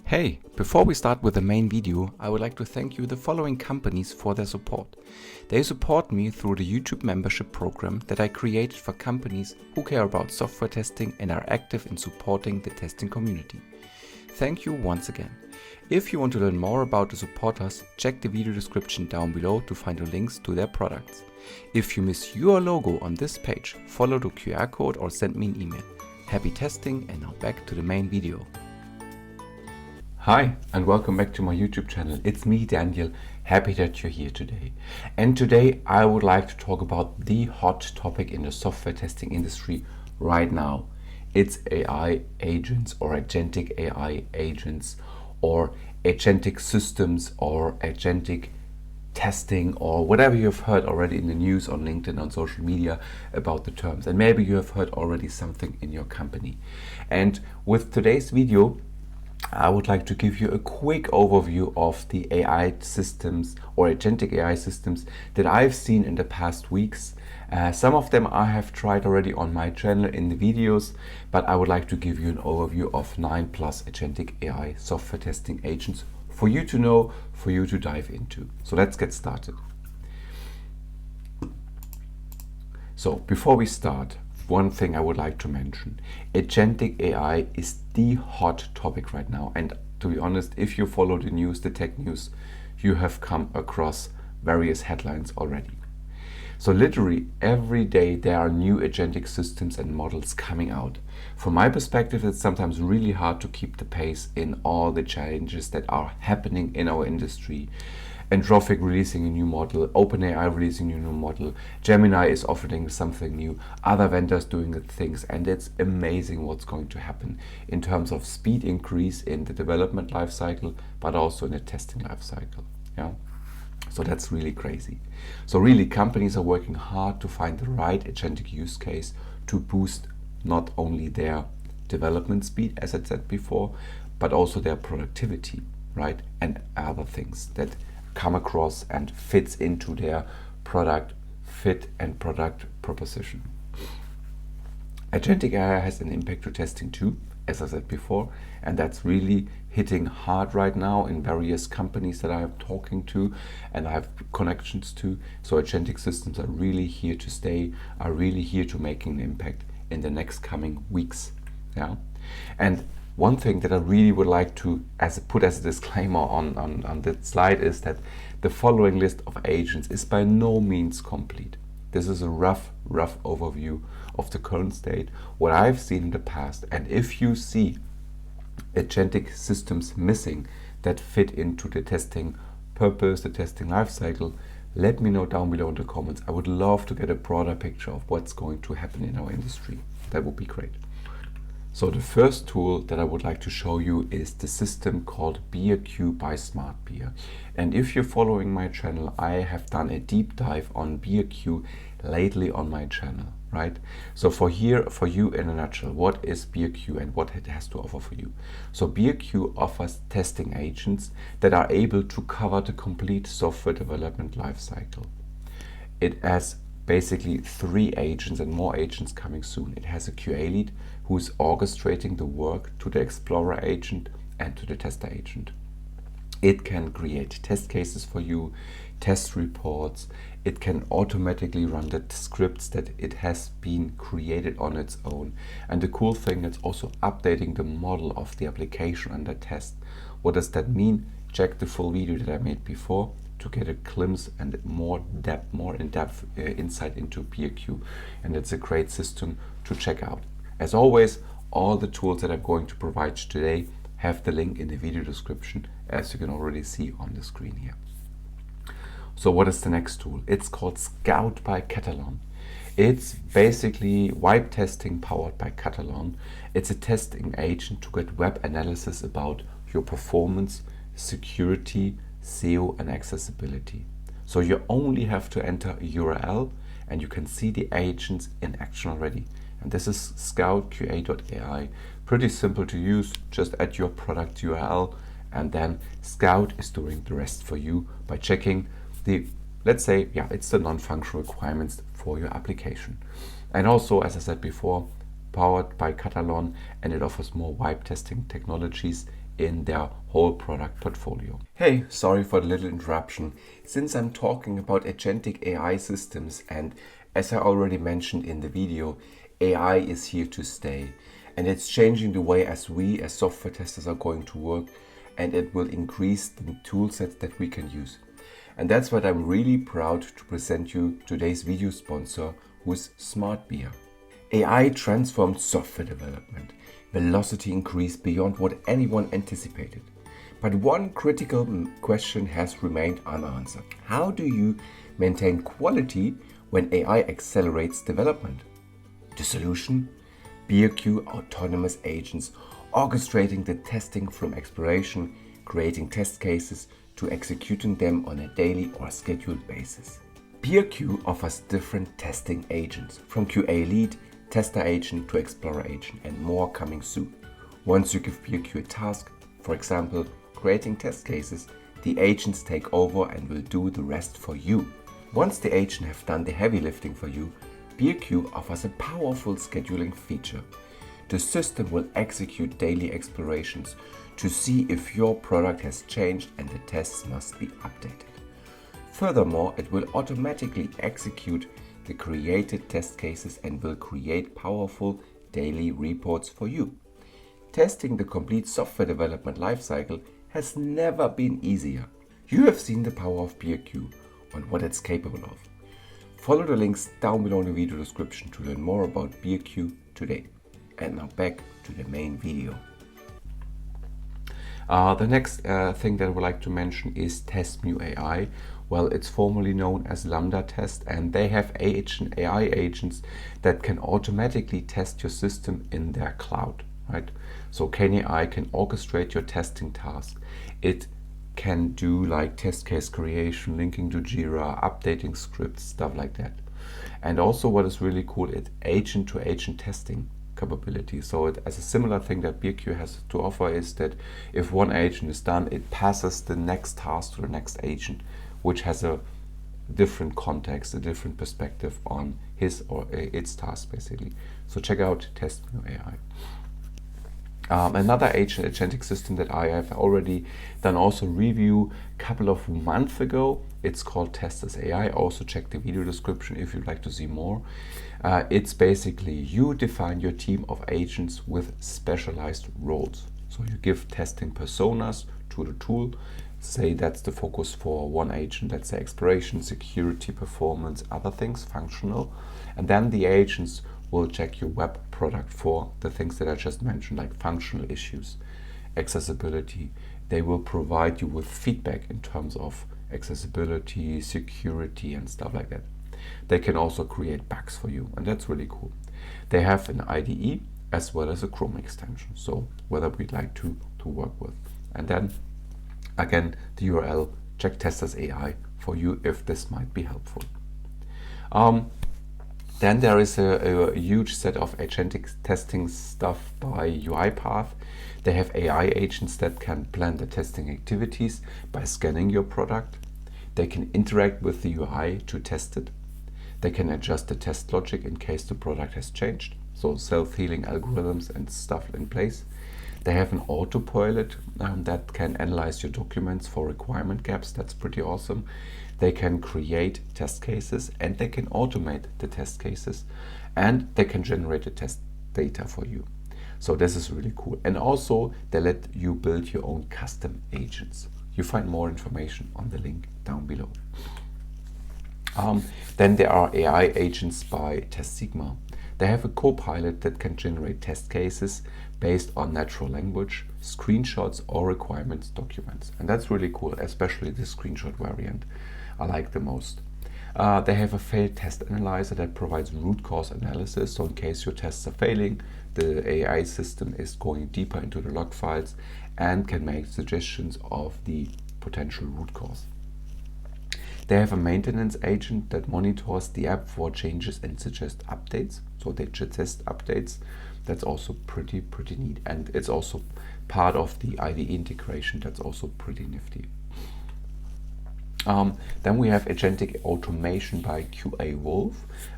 Hey, before we start with the main video, I would like to thank you the following companies for their support. They support me through the YouTube membership program that I created for companies who care about software testing and are active in supporting the testing community. Thank you once again. If you want to learn more about the supporters, check the video description down below to find the links to their products. If you miss your logo on this page, follow the QR code or send me an email. Happy testing, and now back to the main video. Hi and welcome back to my YouTube channel. It's me, Daniel. Happy that you're here today. And today I would like to talk about the hot topic in the software testing industry right now. It's AI agents or agentic AI agents or agentic systems or agentic testing or whatever you've heard already in the news on LinkedIn, on social media about the terms. And maybe you have heard already something in your company. And with today's video, I would like to give you a quick overview of the AI systems or agentic AI systems that I've seen in the past weeks. Some of them I have tried already on my channel in the videos, but I would like to give you an overview of 9+ agentic AI software testing agents for you to know, for you to dive into. So let's get started. So before we start, one thing I would like to mention: agentic AI is the hot topic right now, and to be honest, if you follow the news, the tech news, you have come across various headlines already. So literally every day there are new agentic systems and models coming out. From my perspective, it's sometimes really hard to keep the pace in all the changes that are happening in our industry. Anthropic releasing a new model, OpenAI releasing a new model, Gemini is offering something new, other vendors doing things, and it's amazing what's going to happen in terms of speed increase in the development lifecycle, but also in the testing lifecycle. Yeah. So that's really crazy. So really companies are working hard to find the right agentic use case to boost not only their development speed, as I said before, but also their productivity, right? And other things that come across and fits into their product fit and product proposition. Agentic AI has an impact to testing too, as I said before, and that's really hitting hard right now in various companies that I am talking to and I have connections to. So agentic systems are really here to stay, are really here to making an impact in the next coming weeks. Yeah, and one thing that I really would like to put as a disclaimer on the slide is that the following list of agents is by no means complete. This is a rough overview of the current state, what I've seen in the past. And if you see agentic systems missing that fit into the testing purpose, the testing lifecycle, let me know down below in the comments. I would love to get a broader picture of what's going to happen in our industry. That would be great. So the first tool that I would like to show you is the system called BeerQ by SmartBeer. And if you're following my channel, I have done a deep dive on BeerQ lately on my channel, right? So for you in a nutshell, what is BeerQ and what it has to offer for you? So BeerQ offers testing agents that are able to cover the complete software development lifecycle. It has basically 3 agents and more agents coming soon. It has a QA lead who is orchestrating the work to the Explorer agent and to the tester agent. It can create test cases for you, test reports. It can automatically run the scripts that it has been created on its own. And the cool thing, it's also updating the model of the application under test. What does that mean? Check the full video that I made before to get a glimpse and more in-depth insight into BeerQ, and it's a great system to check out. As always, all the tools that I'm going to provide today have the link in the video description, as you can already see on the screen here. So what is the next tool? It's called Scout by Catalan. It's basically wipe testing powered by Catalan. It's a testing agent to get web analysis about your performance, security, SEO and accessibility. So you only have to enter a URL and you can see the agents in action already. And this is scoutqa.ai. Pretty simple to use. Just add your product URL and then Scout is doing the rest for you by checking the, let's say, it's the non-functional requirements for your application. And also, as I said before, powered by Catalan, and it offers more wipe testing technologies in their whole product portfolio. Hey, sorry for the little interruption. Since I'm talking about agentic AI systems, and as I already mentioned in the video, AI is here to stay, and it's changing the way as we as software testers are going to work, and it will increase the tool sets that we can use. And that's what I'm really proud to present you today's video sponsor, who is SmartBeer. AI transformed software development. Velocity increased beyond what anyone anticipated. But one critical question has remained unanswered. How do you maintain quality when AI accelerates development? The solution? BeerQ autonomous agents orchestrating the testing from exploration, creating test cases, to executing them on a daily or scheduled basis. BeerQ offers different testing agents, from QA lead, tester agent to explorer agent, and more coming soon. Once you give BeerQ a task, for example, creating test cases, the agents take over and will do the rest for you. Once the agent have done the heavy lifting for you, BeerQ offers a powerful scheduling feature. The system will execute daily explorations to see if your product has changed and the tests must be updated. Furthermore, it will automatically execute the created test cases and will create powerful daily reports for you. Testing the complete software development lifecycle has never been easier. You have seen the power of BeerQ and what it's capable of. Follow the links down below in the video description to learn more about BeerQ today. And now back to the main video. The next thing that I would like to mention is TestAI. Well, it's formerly known as Lambda Test, and they have AI agents that can automatically test your system in their cloud, right? So KNAI can orchestrate your testing task. It can do like test case creation, linking to Jira, updating scripts, stuff like that. And also what is really cool, it's agent-to-agent testing capability. So it, as a similar thing that BeerQ has to offer, is that if one agent is done, it passes the next task to the next agent, which has a different context, a different perspective on his or its task, basically. So check out TestAI. Another agentic system that I have already done also review a couple of months ago. It's called TestersAI. Also check the video description if you'd like to see more. It's basically you define your team of agents with specialized roles. So you give testing personas to the tool. Say that's the focus for one agent, let's say exploration, security, performance, other things, functional. And then the agents will check your web product for the things that I just mentioned, like functional issues, accessibility. They will provide you with feedback in terms of accessibility, security, and stuff like that. They can also create bugs for you, and that's really cool. They have an IDE as well as a Chrome extension, so whether we'd like to work with. And then again, the URL, check TestersAI for you if this might be helpful. Then there is a huge set of agentic testing stuff by UIP Path. They have AI agents that can plan the testing activities by scanning your product. They can interact with the UI to test it. They can adjust the test logic in case the product has changed. So self-healing algorithms and stuff in place. They have an autopilot that can analyze your documents for requirement gaps. That's pretty awesome. They can create test cases and they can automate the test cases, and they can generate the test data for you. So this is really cool. And also they let you build your own custom agents. You find more information on the link down below. Then there are AI agents by TestSigma. They have a co-pilot that can generate test cases based on natural language, screenshots, or requirements documents. And that's really cool, especially the screenshot variant. I like the most. They have a failed test analyzer that provides root cause analysis. So in case your tests are failing, the AI system is going deeper into the log files and can make suggestions of the potential root cause. They have a maintenance agent that monitors the app for changes and suggests updates. So they suggest updates. That's also pretty neat. And it's also part of the IDE integration. That's also pretty nifty. Then we have agentic automation by QAWolf.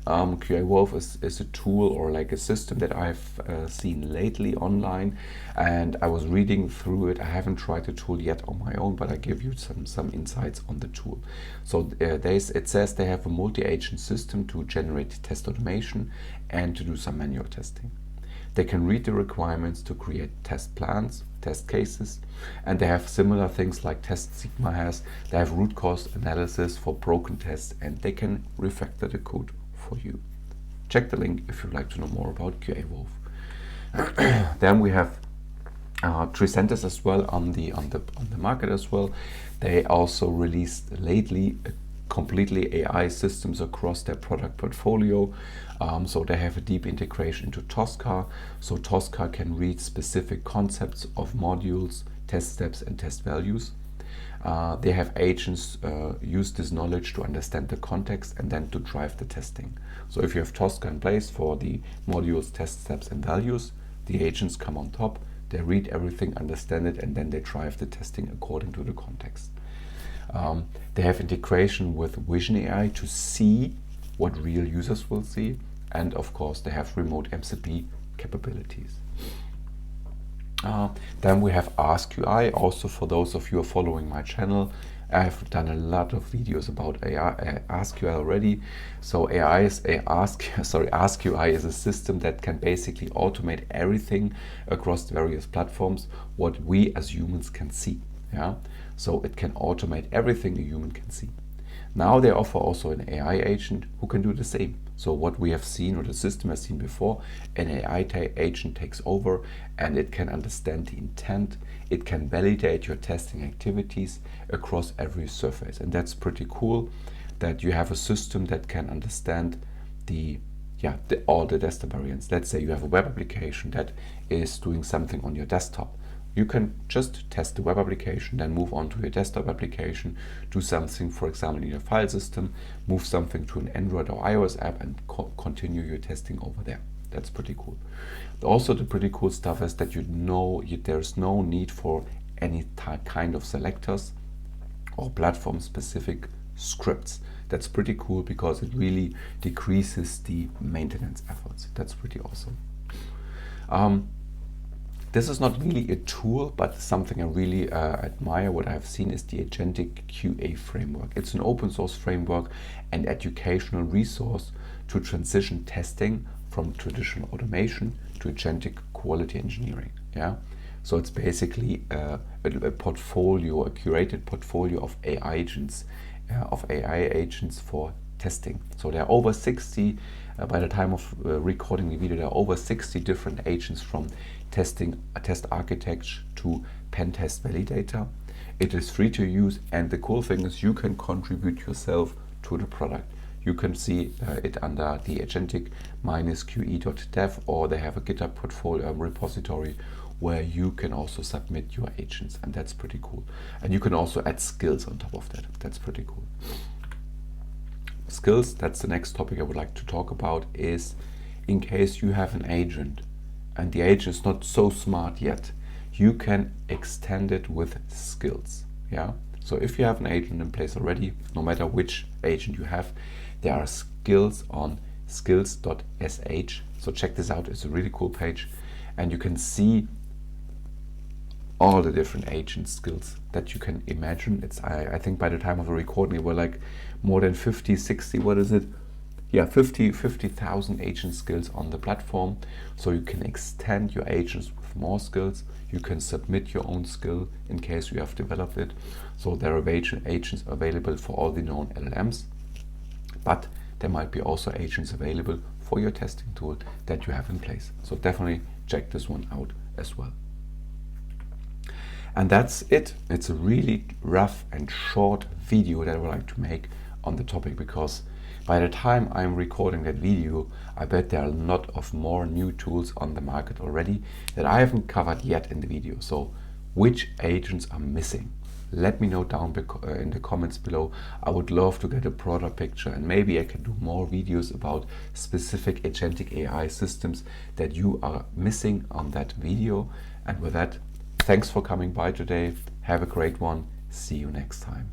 QAWolf is a tool or like a system that I've seen lately online, and I was reading through it. I haven't tried the tool yet on my own, but I give you some insights on the tool. So it says they have a multi-agent system to generate test automation and to do some manual testing. They can read the requirements to create test plans, test cases, and they have similar things like Test Sigma has. They have root cause analysis for broken tests, and they can refactor the code for you. Check the link if you'd like to know more about QAWolf. Then we have Tentus as well on the market as well. They also released lately completely AI systems across their product portfolio. So they have a deep integration into Tosca. So Tosca can read specific concepts of modules, test steps, and test values. They have agents use this knowledge to understand the context and then to drive the testing. So if you have Tosca in place for the modules, test steps, and values, the agents come on top, they read everything, understand it, and then they drive the testing according to the context. They have integration with Vision AI to see what real users will see, and of course they have remote MCP capabilities. Then we have AskQI. Also, for those of you who are following my channel, I have done a lot of videos about AI, AskQI already. So AskQI is a system that can basically automate everything across various platforms, what we as humans can see. Yeah, so it can automate everything a human can see. Now they offer also an AI agent who can do the same. So what we have seen, or the system has seen before, an AI agent takes over and it can understand the intent. It can validate your testing activities across every surface. And that's pretty cool that you have a system that can understand all the desktop variants. Let's say you have a web application that is doing something on your desktop. You can just test the web application, then move on to your desktop application, do something, for example, in your file system, move something to an Android or iOS app, and continue your testing over there. That's pretty cool. Also, the pretty cool stuff is that there's no need for any kind of selectors or platform-specific scripts. That's pretty cool because it really decreases the maintenance efforts. That's pretty awesome. This is not really a tool, but something I really admire. What I have seen is the Agentic QA Framework. It's an open source framework and educational resource to transition testing from traditional automation to agentic quality engineering. Yeah, so it's basically a portfolio, a curated portfolio of AI agents for testing. So there are over 60. By the time of recording the video, there are over 60 different agents, from test architecture to pen test validator. It is free to use, and the cool thing is you can contribute yourself to the product. You can see it under the agentic-qe.dev, or they have a GitHub portfolio repository where you can also submit your agents, and that's pretty cool. And you can also add skills on top of that. That's pretty cool. Skills, that's the next topic I would like to talk about, is in case you have an agent and the agent is not so smart yet, you can extend it with skills. Yeah, so if you have an agent in place already, no matter which agent you have, there are skills on skills.sh. So check this out, it's a really cool page, and you can see all the different agent skills that you can imagine. It's I think by the time of the recording it were like more than 50, 60, what is it? Yeah, 50,000 agent skills on the platform. So you can extend your agents with more skills. You can submit your own skill in case you have developed it. So there are agents available for all the known LLMs, but there might be also agents available for your testing tool that you have in place. So definitely check this one out as well. And that's it. It's a really rough and short video that I would like to make on the topic, because by the time I'm recording that video, I bet there are a lot of more new tools on the market already that I haven't covered yet in the video. So which agents are missing? Let me know down in the comments below. I would love to get a broader picture, and maybe I can do more videos about specific agentic AI systems that you are missing on that video. And with that, thanks for coming by today. Have a great one. See you next time.